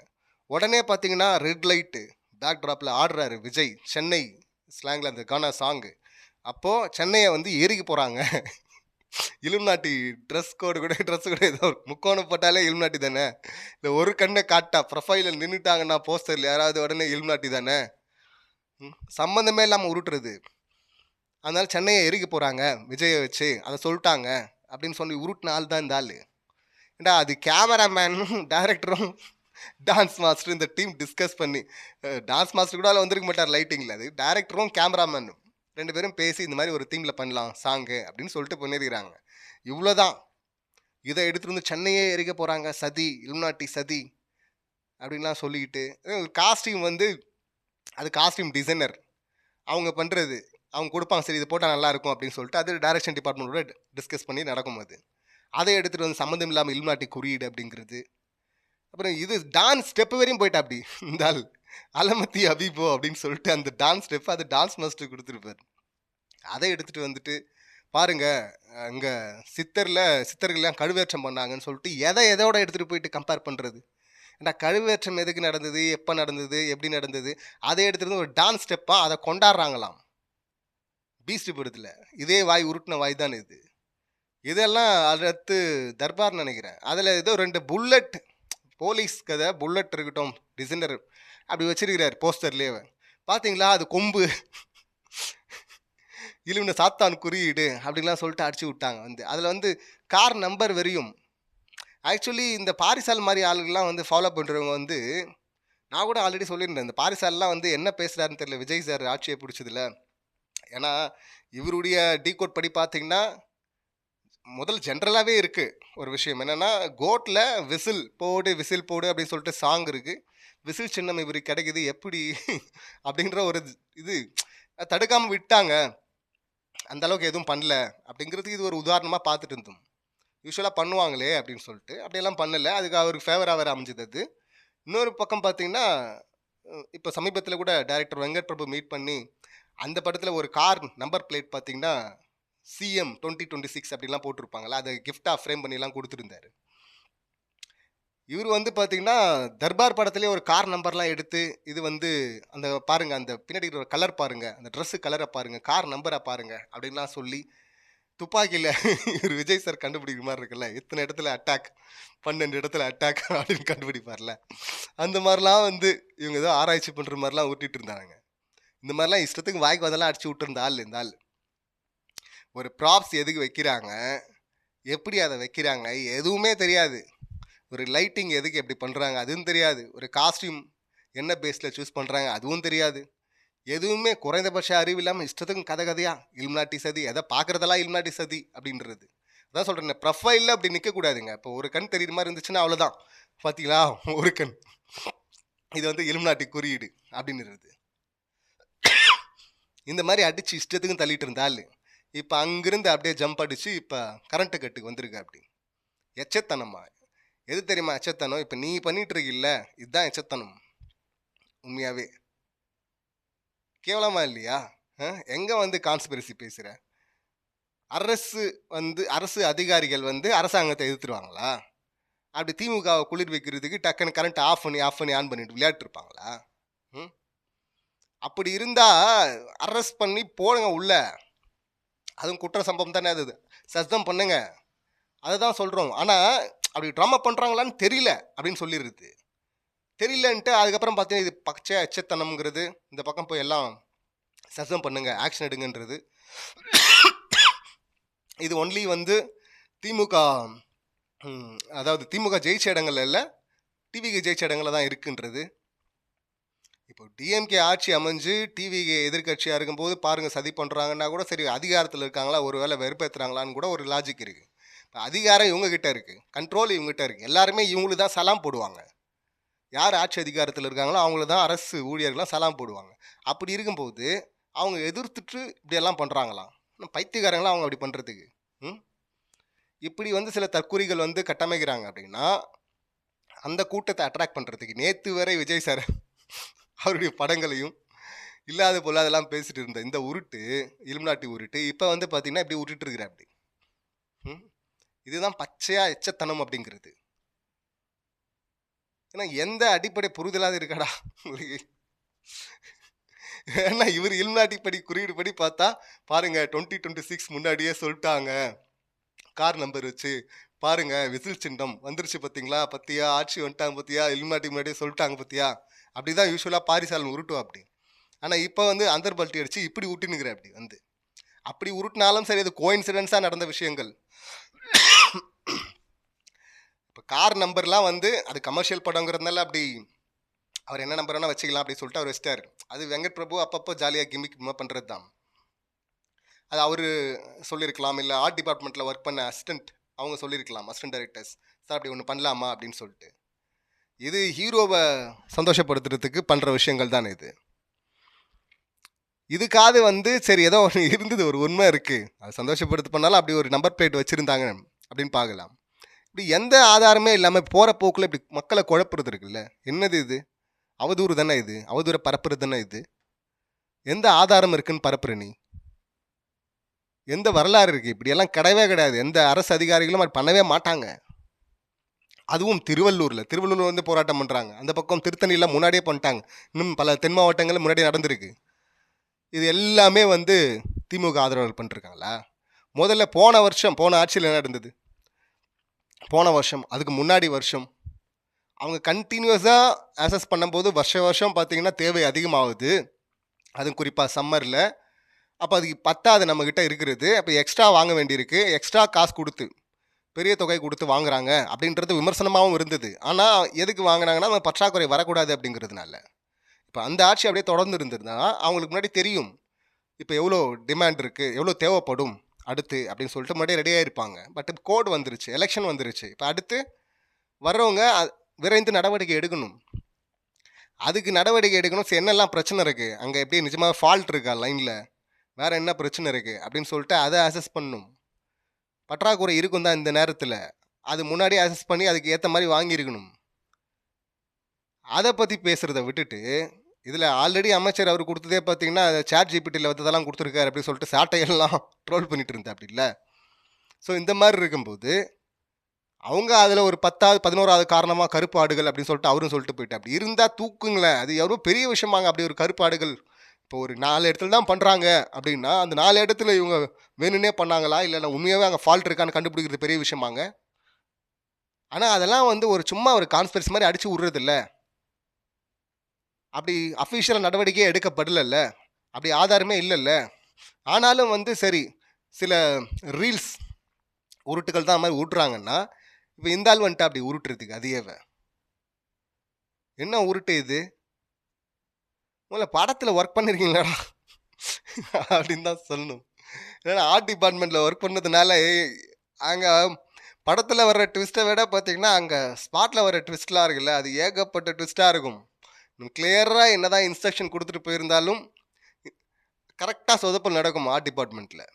உடனே பார்த்தீங்கன்னா ரெட் லைட்டு பேக் ட்ராப்பில் ஆடுறாரு விஜய், சென்னை ஸ்லாங்கில் அந்த கானா சாங்கு. அப்போது சென்னையை வந்து ஏறிக்க போகிறாங்க. இலுமினாட்டி ட்ரெஸ் கூட ஏதோ முக்கோணம் போட்டாலே இலுமினாட்டி தானே. இந்த ஒரு கண்ணை காட்டா ப்ரொஃபைலில் நின்றுட்டாங்கன்னா போஸ்டரில் யாராவது உடனே இலுமினாட்டி தானே, சம்மந்தமே இல்லாமல் உருட்டுறது. அதனால சென்னையை எரிக்க போகிறாங்க விஜயை வச்சு, அதை சொல்லிட்டாங்க அப்படின்னு சொல்லி உருட்டின ஆள் தான் இந்த ஆள். ஏண்டா அது கேமராமேனும் டைரக்டரும் டான்ஸ் மாஸ்டர் இந்த டீம் டிஸ்கஸ் பண்ணி, டான்ஸ் மாஸ்டர் கூட வந்திருக்க மாட்டார் லைட்டிங்கில், அது டைரக்டரும் கேமராமேனும் 2 பேரும் பேசி இந்த மாதிரி ஒரு தீமில் பண்ணலாம் சாங்கு அப்படின்னு சொல்லிட்டு பண்ணியிருக்கிறாங்க. இவ்வளோதான். இதை எடுத்துகிட்டு வந்து சென்னையே எரிக்க போகிறாங்க, சதி, இலுமினாட்டி சதி அப்படின்லாம் சொல்லிக்கிட்டு. காஸ்டியூம் வந்து அது காஸ்டியூம் டிசைனர் அவங்க பண்ணுறது, அவங்க கொடுப்பாங்க, சரி இது போட்டால் நல்லாயிருக்கும் அப்படின்னு சொல்லிட்டு அது டைரக்ஷன் டிபார்ட்மெண்ட்டோட டிஸ்கஸ் பண்ணி நடக்கும். அதை எடுத்துகிட்டு வந்து சம்மந்தம் இல்லாமல் இலுமினாட்டி குறியீடு அப்படிங்கிறது. அப்புறம் இது டான்ஸ் ஸ்டெப்பு வரையும் போயிட்டா அப்படி இந்த ஆள், அலமத்தி அபிபோ அப்படின்னு சொல்லிட்டு அந்த டான்ஸ் ஸ்டெப்பு அது டான்ஸ் மாஸ்டர் கொடுத்துருப்பார். அதை எடுத்துகிட்டு வந்துட்டு பாருங்க, அங்கே சித்தர்கள்லாம் கழுவேற்றம் பண்ணாங்கன்னு சொல்லிட்டு எதோட எடுத்துகிட்டு போயிட்டு கம்பேர் பண்ணுறது. ஏன்னா கழுவேற்றம் எதுக்கு நடந்தது, எப்போ நடந்தது, எப்படி நடந்தது, அதை எடுத்துகிட்டு ஒரு டான்ஸ் ஸ்டெப்பாக அதை கொண்டாடுறாங்களாம் பீஸ்ட் படத்தில். இதே வாய் உருட்டின வாய் தான் இது. இதெல்லாம் அடுத்து தர்பார் நினைக்கிறேன், அதில் ஏதோ 2 புல்லட் போலீஸ் கதை, புல்லட் இருக்கட்டும் டிசைனர் அப்படி வச்சிருக்கிறார் போஸ்டர்லேயே. பார்த்தீங்களா அது கொம்பு, இலுமின சாத்தான் குறியீடு அப்படின்லாம் சொல்லிட்டு அடிச்சு விட்டாங்க. வந்து அதில் வந்து கார் நம்பர் வரையும். ஆக்சுவலி இந்த பாரிசால் மாதிரி ஆளுகள்லாம் வந்து ஃபாலோ பண்ணுறவங்க வந்து, நான் கூட ஆல்ரெடி சொல்லியிருந்தேன், இந்த பாரிசால்லாம் வந்து என்ன பேசுகிறாருன்னு தெரியல விஜய் சார் ஆட்சியை பிடிச்சதில்ல. ஏன்னா இவருடைய டீகோட் படி பார்த்தீங்கன்னா முதல் ஜென்ரலாகவே இருக்குது ஒரு விஷயம் என்னென்னா, கோட்டில் விசில் போடு அப்படின்னு சொல்லிட்டு சாங் இருக்குது. விசில் சின்னம் இவருக்கு கிடைக்குது எப்படி அப்படின்ற ஒரு இது தடுக்காமல் விட்டாங்க. அந்த அளவுக்கு எதுவும் பண்ணல அப்படிங்கிறதுக்கு இது ஒரு உதாரணமாக பார்த்துட்டு இருந்தோம். யூஸ்வலாக பண்ணுவாங்களே அப்படின்னு சொல்லிட்டு அப்படியெல்லாம் பண்ணலை, அதுக்கு அவருக்கு ஃபேவராக வேறு அமைஞ்சது அது. இன்னொரு பக்கம் பார்த்தீங்கன்னா, இப்போ சமீபத்தில் கூட டைரக்டர் வெங்கட் பிரபு மீட் பண்ணி அந்த படத்தில் ஒரு கார் நம்பர் பிளேட் பார்த்தீங்கன்னா CM 2026 அப்படிலாம் போட்டிருப்பாங்களா, அதை கிஃப்டாக ஃப்ரேம் பண்ணிலாம் கொடுத்துருந்தாரு. இவர் வந்து பார்த்தீங்கன்னா தர்பார் படத்துலேயே ஒரு கார் நம்பர்லாம் எடுத்து, இது வந்து அந்த பாருங்கள், அந்த பின்னாடி இருக்கிற கலர் பாருங்கள், அந்த ட்ரெஸ்ஸு கலரை பாருங்கள், கார் நம்பரை பாருங்கள் அப்படின்லாம் சொல்லி துப்பாக்கியில் இவர் விஜய் சார் கண்டுபிடிக்கிற மாதிரி இருக்குல்ல, இத்தனை இடத்துல அட்டாக், 12 இடத்துல அட்டாக் அப்படின்னு கண்டுபிடிப்பார்ல, அந்த மாதிரிலாம் வந்து இவங்க ஏதோ ஆராய்ச்சி பண்ணுற மாதிரிலாம் ஊட்டிகிட்டு இருந்தாங்க. இந்த மாதிரிலாம் இஷ்டத்துக்கு வாய்க்கு அதெல்லாம் அடிச்சு விட்டுருந்த ஆள் இந்த ஆள். ஒரு ப்ராப்ஸ் எதுக்கு வைக்கிறாங்க, எப்படி அதை வைக்கிறாங்க எதுவுமே தெரியாது. ஒரு லைட்டிங் எதுக்கு எப்படி பண்ணுறாங்க அதுவும் தெரியாது. ஒரு காஸ்டியூம் என்ன பேஸில் சூஸ் பண்ணுறாங்க அதுவும் தெரியாது. எதுவுமே குறைந்தபட்ச அறிவு இல்லாமல் இஷ்டத்துக்கும் கதையாக இலுமினாட்டி சதி, எதை பார்க்குறதெல்லாம் இலுமினாட்டி சதி அப்படின்றது. அதான் சொல்கிறேன், ப்ரொஃபைலில் அப்படி நிற்கக்கூடாதுங்க. இப்போ ஒரு கண் தெரியுற மாதிரி இருந்துச்சுன்னா அவ்வளோதான், பார்த்தீங்களா ஒரு கண், இது வந்து இலுமினாட்டி குறியீடு அப்படின்னுறது. இந்த மாதிரி அடித்து இஷ்டத்துக்கும் தள்ளிட்டு இருந்தால் இப்போ அங்கிருந்து அப்படியே ஜம்ப் அடித்து இப்போ கரண்ட்டு கட்டுக்கு வந்திருக்கு. அப்படி எச்சத்தனமா, எது தெரியுமா எச்சத்தனம்? இப்போ நீ பண்ணிட்டு இருக்கில்ல, இதுதான் எச்சத்தனம். உண்மையாகவே கேவலமா இல்லையா? எங்கே வந்து கான்ஸ்பிரசி பேசுகிற? அரசு அதிகாரிகள் வந்து அரசாங்கத்தை எதிர்த்துருவாங்களா? அப்படி திமுகவை குளிர் வைக்கிறதுக்கு டக்குன்னு கரண்ட் ஆஃப் பண்ணி ஆன் பண்ணிட்டு விளையாட்டு இருப்பாங்களா? அப்படி இருந்தால் அரெஸ்ட் பண்ணி போடுங்க உள்ள, அதுவும் குற்ற சம்பவம் தானே, அது சஸ்பெண்ட் பண்ணுங்க, அதை தான் சொல்கிறோம். ஆனால் அப்படி ட்ராமா பண்ணுறாங்களான்னு தெரியல அப்படின்னு சொல்லிடுறது. தெரியலன்ட்டு அதுக்கப்புறம் பார்த்தீங்கன்னா இது பச்சை எச்சத்தனம்ங்கிறது, இந்த பக்கம் போய் எல்லாம் சஸ்பெண்ட் பண்ணுங்க, ஆக்ஷன் எடுங்கன்றது. இது ஒன்லி வந்து திமுக, அதாவது திமுக ஜெயிச்ச இடங்கள்ல இல்லை, டிவிக்கு ஜெயிச்ச இடங்கள்ல தான் இருக்குன்றது. இப்போ டிஎம்கே ஆட்சி அமைஞ்சு டிவி எதிர்க்கட்சியாக இருக்கும்போது பாருங்கள் சதி பண்ணுறாங்கன்னா கூட சரி, அதிகாரத்தில் இருக்காங்களா, ஒரு வேளை வெறுப்பேற்றுறாங்களான்னு கூட ஒரு லாஜிக் இருக்குது. இப்போ அதிகாரம் இவங்ககிட்ட இருக்குது, கண்ட்ரோல் இவங்ககிட்ட இருக்குது, எல்லாருமே இவங்களுக்கு தான் சலாம் போடுவாங்க. யார் ஆட்சி அதிகாரத்தில் இருக்காங்களோ அவங்கள தான் அரசு ஊழியர்கள்லாம் சலாம் போடுவாங்க. அப்படி இருக்கும்போது அவங்க எதிர்த்துட்டு இப்படியெல்லாம் பண்ணுறாங்களாம். பைத்தியக்காரங்களாம் அவங்க அப்படி பண்ணுறதுக்கு. இப்படி வந்து சில தற்குறிகள் வந்து கட்டமைக்கிறாங்க அப்படின்னா அந்த கூட்டத்தை அட்ராக்ட் பண்ணுறதுக்கு. நேற்று வரை விஜய் சார் அவருடைய படங்களையும் இல்லாத போல அதெல்லாம் பேசிட்டு இருந்த இந்த உருட்டு, இலுமினாட்டி உருட்டு, இப்போ வந்து பார்த்தீங்கன்னா இப்படி விட்டுட்டு இருக்கிற அப்படி. இதுதான் பச்சையா எச்சத்தனம் அப்படிங்கிறது. ஏன்னா எந்த அடிப்படை புரிதலாவது இருக்காடா உங்களுக்கு? ஏன்னா இவர் இலுமினாட்டி படி குறியீடு படி பார்த்தா பாருங்க 2026 முன்னாடியே சொல்லிட்டாங்க, கார் நம்பர் வச்சு பாருங்க, விசில் சின்னம் வந்துருச்சு பார்த்தீங்களா, பத்தியா ஆட்சி வந்துட்டாங்க பத்தியா, இலுமினாட்டி முன்னாடியே சொல்லிட்டாங்க பத்தியா. அப்படிதான் யூஸ்வலாக பாரிசாலன் உருட்டும் அப்படி. ஆனால் இப்போ வந்து அந்தர் பல்ட்டி அடிச்சு இப்படி உருட்டுனுங்கிற அப்படி வந்து. அப்படி உருட்டினாலும் சரி, அது கோயின்சிடன்ஸாக நடந்த விஷயங்கள். இப்போ கார் நம்பர்லாம் வந்து அது கமர்ஷியல் படங்கிறதுனால அப்படி அவர் என்ன நம்பர் வேணால் வச்சுக்கலாம் அப்படின்னு சொல்லிட்டு அவர் வச்சிட்டார். அது வெங்கட் பிரபு அப்பப்போ ஜாலியாக கிமிக் பண்ணுறது தான். அது அவர் சொல்லியிருக்கலாம், இல்லை ஆர்ட் டிபார்ட்மெண்ட்டில் ஒர்க் பண்ண அசிஸ்டன்ட் அவங்க சொல்லியிருக்கலாம், அசிஸ்டன்ட் டைரக்டர்ஸ், சார் அப்படி ஒன்று பண்ணலாமா அப்படின்னு சொல்லிட்டு. இது ஹீரோவை சந்தோஷப்படுத்துறதுக்கு பண்ணுற விஷயங்கள் தான் இது. இதுக்காவது வந்து சரி ஏதோ ஒன்று இருந்தது, ஒரு உண்மை இருக்குது, அது சந்தோஷப்படுத்து பண்ணாலும் அப்படி ஒரு நம்பர் பிளேட் வச்சுருந்தாங்க அப்படின்னு பார்க்கலாம். இப்படி எந்த ஆதாரமே இல்லாமல் போகிற போக்கில் இப்படி மக்களை குழப்புறது இருக்குல்ல, என்னது இது? அவதூறு தானே இது, அவதூறை பரப்புறது தானே இது. எந்த ஆதாரம் இருக்குன்னு பரப்புற நீ? எந்த வரலாறு இருக்குது? இப்படியெல்லாம் கிடையவே கிடையாது. எந்த அரசு அதிகாரிகளும் அது பண்ணவே மாட்டாங்க. அதுவும் திருவள்ளூரில் வந்து போராட்டம் பண்ணுறாங்க. அந்த பக்கம் திருத்தணியில் முன்னாடியே பண்ணிட்டாங்க. இன்னும் பல தென் மாவட்டங்களில் முன்னாடியே நடந்திருக்கு. இது எல்லாமே வந்து திமுக ஆதரவாளர்கள் பண்ணிருக்காங்களா? முதல்ல போன ஆட்சியில் என்ன நடந்தது? போன வருஷம், அதுக்கு முன்னாடி வருஷம் அவங்க கண்டினியூஸாக அசஸ் பண்ணும்போது வருஷம் பார்த்தீங்கன்னா தேவை அதிகமாகுது. அதுவும் குறிப்பாக சம்மரில். அப்போ அதுக்கு பத்தாது நம்மக்கிட்ட இருக்கிறது. அப்போ எக்ஸ்ட்ரா வாங்க வேண்டியிருக்கு, எக்ஸ்ட்ரா காசு கொடுத்து பெரிய தொகை கொடுத்து வாங்குறாங்க அப்படின்றது விமர்சனமாகவும் இருந்தது. ஆனால் எதுக்கு வாங்கினாங்கன்னா நம்ம பற்றாக்குறை வரக்கூடாது அப்படிங்கிறதுனால. இப்போ அந்த ஆட்சி அப்படியே தொடர்ந்து இருந்திருந்தா அவங்களுக்கு முன்னாடி தெரியும் இப்போ எவ்வளோ டிமாண்ட் இருக்குது, எவ்வளோ தேவைப்படும் அடுத்து அப்படின்னு சொல்லிட்டு முன்னாடியே ரெடியாக இருப்பாங்க. பட் கோட் வந்துருச்சு, எலெக்ஷன் வந்துருச்சு. இப்போ அடுத்து வர்றவங்க விரைந்து நடவடிக்கை எடுக்கணும். அதுக்கு நடவடிக்கை எடுக்கணும். என்னெல்லாம் பிரச்சனை இருக்குது அங்கே, எப்படி நிஜமாக ஃபால்ட் இருக்கா லைனில், வேறு என்ன பிரச்சனை இருக்குது அப்படின்னு சொல்லிட்டு அதை அசஸ் பண்ணணும். பற்றாக்குறை இருக்கும் தான் இந்த நேரத்தில், அது முன்னாடியே அசஸ் பண்ணி அதுக்கு ஏற்ற மாதிரி வாங்கியிருக்கணும். அதை பற்றி பேசுகிறத விட்டுட்டு இதில் ஆல்ரெடி அமைச்சர் அவர் கொடுத்ததே பார்த்தீங்கன்னா சாட் ஜிபிடியில் வந்ததெல்லாம் கொடுத்துருக்காரு அப்படின்னு சொல்லிட்டு சாட்டையெல்லாம் ட்ரோல் பண்ணிட்டு இருந்தா அப்படி இல்லை. ஸோ இந்த மாதிரி இருக்கும்போது அவங்க அதில் ஒரு 10வது 11வது காரணமாக கருப்பு ஆடுகள் அப்படின்னு சொல்லிட்டு அவரும் சொல்லிட்டு போயிட்டு அப்படி இருந்தால் தூக்குங்களேன். அது எவ்வளோ பெரிய விஷயமாங்க அப்படி ஒரு கருப்பு ஆடுகள். இப்போ ஒரு 4 இடத்துல தான் பண்ணுறாங்க அப்படின்னா அந்த 4 இடத்துல இவங்க வேணும்னே பண்ணாங்களா, இல்லை உண்மையாகவே அங்கே ஃபால்ட் இருக்கான்னு கண்டுபிடிக்கிறது பெரிய விஷயமாங்க. ஆனால் அதெல்லாம் வந்து ஒரு சும்மா ஒரு கான்ஸ்பிரசி மாதிரி அடித்து விட்றது இல்லை. அப்படி அஃபிஷியல் நடவடிக்கையே எடுக்கப்படல, அப்படி ஆதாரமே இல்லைல்ல. ஆனாலும் வந்து சரி சில ரீல்ஸ் உருட்டுகள் தான் மாதிரி உருட்டுறாங்கன்னா இப்போ இந்த ஆள் வந்துட்டு அப்படி உருட்டுறதுக்கு அதையவே என்ன உருட்டு இது? முதல்ல படத்தில் ஒர்க் பண்ணியிருக்கீங்களாடா அப்படின்னு தான் சொல்லணும். ஏன்னா ஆர்ட் டிபார்ட்மெண்ட்டில் ஒர்க் பண்ணதுனால அங்கே படத்தில் வர்ற ட்விஸ்ட்டை விட பார்த்தீங்கன்னா அங்கே ஸ்பாட்டில் வர்ற ட்விஸ்ட்லாம் இருக்குல்ல, அது ஏகப்பட்ட ட்விஸ்ட்டாக இருக்கும். கிளியராக என்ன தான் இன்ஸ்ட்ரக்ஷன் கொடுத்துட்டு போயிருந்தாலும் கரெக்டாக சொதப்பல் நடக்கும் ஆர்ட் டிபார்ட்மெண்ட்டில்.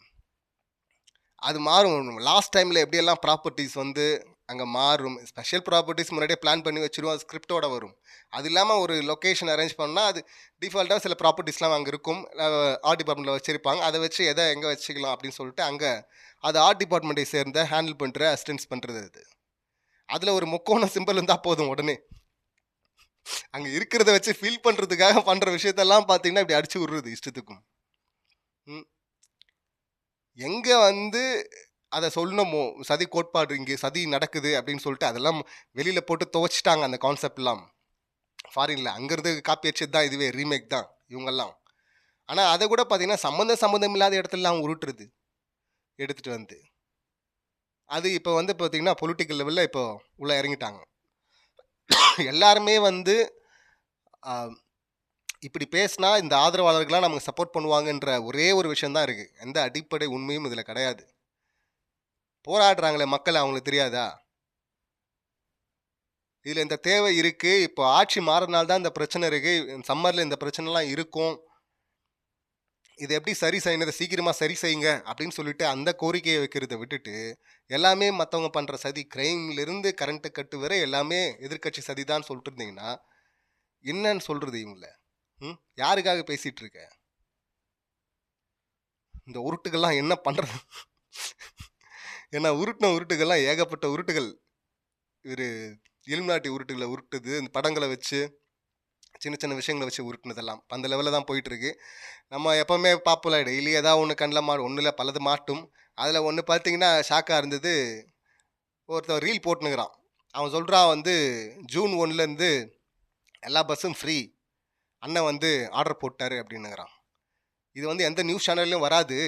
அது மாறும். லாஸ்ட் டைமில் எப்படியெல்லாம் ப்ராப்பர்ட்டிஸ் வந்து அங்கே மாறும். ஸ்பெஷல் ப்ராப்பர்ட்டிஸ் முன்னாடியே பிளான் பண்ணி வச்சுருவோம், அது ஸ்கிரிப்டோட வரும். அது இல்லாமல் ஒரு லொக்கேஷன் அரேஞ்ச் பண்ணால் அது டிஃபால்ட்டாக சில ப்ராப்பர்ட்டிஸ்லாம் அங்கே இருக்கும், ஆர்ட் டிபார்ட்மெண்ட்டில் வச்சுருப்பாங்க. அதை வச்சு எதை எங்கே வச்சுக்கலாம் அப்படின்னு சொல்லிட்டு அங்கே அது ஆர்ட் டிபார்ட்மெண்ட்டை சேர்ந்த ஹேண்டில் பண்ணுற அசிஸ்டன்ஸ் பண்ணுறது. அது அதில் ஒரு முக்கோண சிம்பிள் இருந்தால் போதும், உடனே அங்கே இருக்கிறத வச்சு ஃபீல் பண்ணுறதுக்காக பண்ணுற விஷயத்தெல்லாம் பார்த்தீங்கன்னா இப்படி அடிச்சு விடுறது இஷ்டத்துக்கும். எங்கே வந்து அதை சொல்லணுமோ சதி கோட்பாடு, இங்கே சதி நடக்குது அப்படின்னு சொல்லிட்டு அதெல்லாம் வெளியில் போட்டு துவச்சிட்டாங்க அந்த கான்செப்ட்லாம் ஃபாரினில். அங்கேருந்து காப்பி வச்சது தான் இதுவே ரீமேக் தான் இவங்கெல்லாம். ஆனால் அதை கூட பார்த்தீங்கன்னா சம்மந்தம் இல்லாத இடத்துலலாம் உருட்டுறது எடுத்துகிட்டு வந்து அது இப்போ வந்து பார்த்தீங்கன்னா பொலிட்டிக்கல் லெவலில் இப்போ உள்ளே இறங்கிட்டாங்க. எல்லாருமே வந்து இப்படி பேசினா இந்த ஆதரவாளர்கள்லாம் நமக்கு சப்போர்ட் பண்ணுவாங்கன்ற ஒரே ஒரு விஷயம் தான் இருக்குது. எந்த அடிப்படை உண்மையும் இதில் கிடையாது. போராடுறாங்களே மக்கள், அவங்களுக்கு தெரியாதா? இதில் இந்த தேவை இருக்குது. இப்போ ஆட்சி மாறினால்தான் இந்த பிரச்சனை இருக்குது. சம்மரில் இந்த பிரச்சனைலாம் இருக்கும். இதை எப்படி சரி செய்யணும், சீக்கிரமாக சரி செய்யுங்க அப்படின்னு சொல்லிட்டு அந்த கோரிக்கையை வைக்கிறத விட்டுட்டு, எல்லாமே மற்றவங்க பண்ணுற சதி, கிரைம்லேருந்து கரண்ட்டு கட்டு வரை எல்லாமே எதிர்க்கட்சி சதி தான் சொல்லிட்டு இருந்தீங்கன்னா என்னன்னு சொல்கிறது இவங்கள? யாருக்காக பேசிகிட்டு இருக்க? இந்த உருட்டுகள்லாம் என்ன பண்ணுறது? ஏன்னா உருட்டுகள்லாம் ஏகப்பட்ட உருட்டுகள். இவர் இலுமினாட்டி உருட்டுகளை உருட்டுது, இந்த படங்களை வச்சு சின்ன சின்ன விஷயங்களை வச்சு உருட்டுனதெல்லாம் அந்த லெவலில் தான் போயிட்டுருக்கு. நம்ம எப்போவுமே பார்ப்போம்ல, டெய்லி ஏதாவது ஒன்று கண்ணில் ஒன்றும் இல்லை பலது மாட்டும். அதில் ஒன்று பார்த்தீங்கன்னா ஷாக்காக இருந்தது. ஒருத்தன் ரீல் போட்டுனுக்கிறான். அவன் சொல்கிறான் வந்து ஜூன் 1லேருந்து எல்லா பஸ்ஸும் ஃப்ரீ, அண்ணன் வந்து ஆர்டர் போட்டார் அப்படின்னுங்கிறான். இது வந்து எந்த நியூஸ் சேனல்லையும் வராது,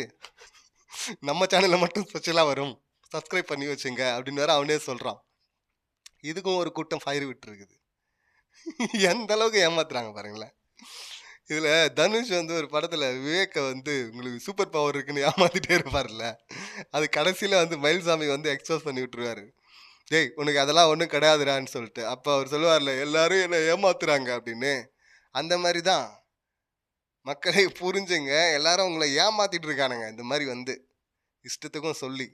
நம்ம சேனலில் மட்டும் ஸ்பெஷலாக வரும், சப்ஸ்கிரைப் பண்ணி வச்சுங்க அப்படின்னு வேற அவனே சொல்கிறான். இதுக்கும் ஒரு கூட்டம் ஃபயர் விட்டுருக்குது. எந்த அளவுக்கு ஏமாத்துறாங்க பாருங்களேன். இதில் தனுஷ் வந்து ஒரு படத்தில் விவேக்கை வந்து உங்களுக்கு சூப்பர் பவர் இருக்குன்னு ஏமாத்திட்டே இருப்பார்ல, அது கடைசியில் வந்து மயில்சாமி வந்து எக்ஸ்போஸ் பண்ணி விட்டுருவாரு. டேய் உனக்கு அதெல்லாம் ஒன்றும் கிடையாதுடான்னு சொல்லிட்டு. அப்போ அவர் சொல்லுவார்ல, எல்லாரும் என்னை ஏமாத்துறாங்க அப்படின்னு. அந்த மாதிரி தான் மக்களை புரிஞ்சுங்க, எல்லாரும் உங்களை ஏமாத்திட்டு இருக்கானுங்க. இந்த மாதிரி வந்து இஷ்டத்துக்கும் சொல்லி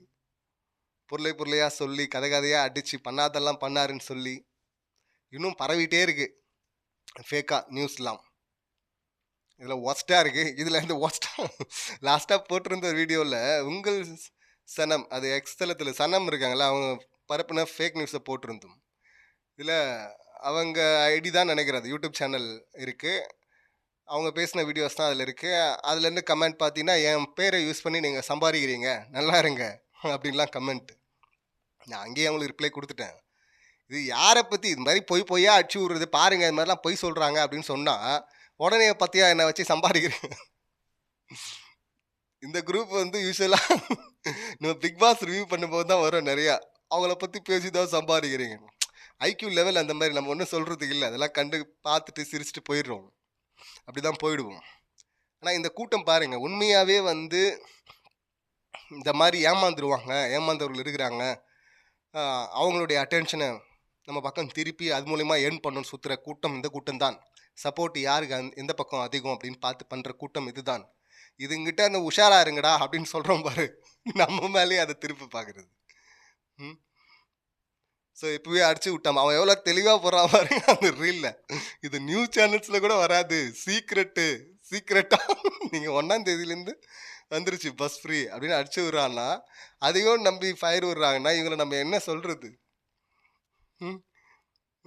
பொருளையாக சொல்லி கதையாக அடித்து பண்ணாதெல்லாம் பண்ணாருன்னு சொல்லி இன்னும் பரவிட்டே இருக்கு ஃபேக்காக நியூஸ்லாம். இதில் ஒஸ்ட்டாக இருக்குது. இதில் இந்த ஒஸ்ட்டாக லாஸ்ட்டாக போட்டிருந்த ஒரு வீடியோவில் உங்கள் சனம், அது எக்ஸ்தலத்தில் சனம் இருக்காங்களா, அவங்க பரப்புன ஃபேக் நியூஸை போட்டிருந்தோம். இதில் அவங்க ஐடி தான் நினைக்கிறது, யூடியூப் சேனல் இருக்குது, அவங்க பேசின வீடியோஸ் தான் அதில் இருக்குது. அதுலேருந்து கமெண்ட் பார்த்தீங்கன்னா, என் பேரை யூஸ் பண்ணி நீங்கள் சம்பாதிக்கிறீங்க, நல்லா இருங்க அப்படின்லாம் கமெண்ட். நான் அங்கேயே அவங்களுக்கு ரிப்ளை கொடுத்துட்டேன். இது யாரை பற்றி இது மாதிரி பொய்யா அடிச்சு விட்றது பாருங்க, இது மாதிரிலாம் பொய் சொல்கிறாங்க அப்படின்னு சொன்னால் உடனே பற்றியா என்னை வச்சு சம்பாதிக்கிறேன். இந்த குரூப் வந்து யூஸ்வலாக நம்ம பிக் பாஸ் ரிவ்யூ பண்ணும்போது தான் வரும் நிறையா. அவங்கள பற்றி பேசி தான் சம்பாதிக்கிறீங்க. ஐக்யூ லெவல் அந்த மாதிரி நம்ம ஒன்றும் சொல்கிறதுக்கு இல்லை, அதெல்லாம் கண்டு பார்த்துட்டு சிரிச்சுட்டு போயிடுறோம், அப்படி தான் போயிடுவோம். ஆனால் இந்த கூட்டம் பாருங்கள், உண்மையாகவே வந்து இந்த மாதிரி ஏமாந்தவர்கள் இருக்கிறாங்க. அவங்களுடைய அட்டென்ஷனை நம்ம பக்கம் திருப்பி அது மூலயமா ஏர்ன் பண்ணணும்னு சுற்றுற கூட்டம் இந்த கூட்டம் தான். சப்போர்ட் யாருக்கு எந்த பக்கம் அதிகம் அப்படின்னு பார்த்து பண்ணுற கூட்டம் இதுதான். இதுங்கிட்ட அந்த உஷாராக இருங்கடா அப்படின்னு சொல்கிறோம் பாரு, நம்ம மேலேயே அதை திருப்பி பார்க்குறது. ஸோ இப்போவே அடிச்சு விட்டான். அவன் எவ்வளோ தெளிவாக போடுறான் பாருங்க அந்த ரீலில். இது நியூஸ் சேனல்ஸில் கூட வராது, சீக்ரெட்டாக நீங்கள் 1ஆம் தேதியிலேருந்து வந்துருச்சு பஸ் ஃப்ரீ அப்படின்னு அடிச்சு விட்றான்னா, அதையும் நம்பி ஃபயர் விடுறாங்கன்னா இவங்களை நம்ம என்ன சொல்கிறது?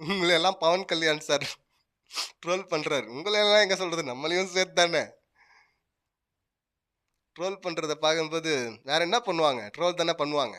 உங்களெல்லாம் பவன் கல்யாண் சார் ட்ரோல் பண்ணுறாரு. உங்களெல்லாம் எங்கே சொல்கிறது, நம்மளையும் சேர்த்து தானே ட்ரோல் பண்ணுறதை பார்க்கும்போது வேறு என்ன பண்ணுவாங்க, ட்ரோல் தானே பண்ணுவாங்க.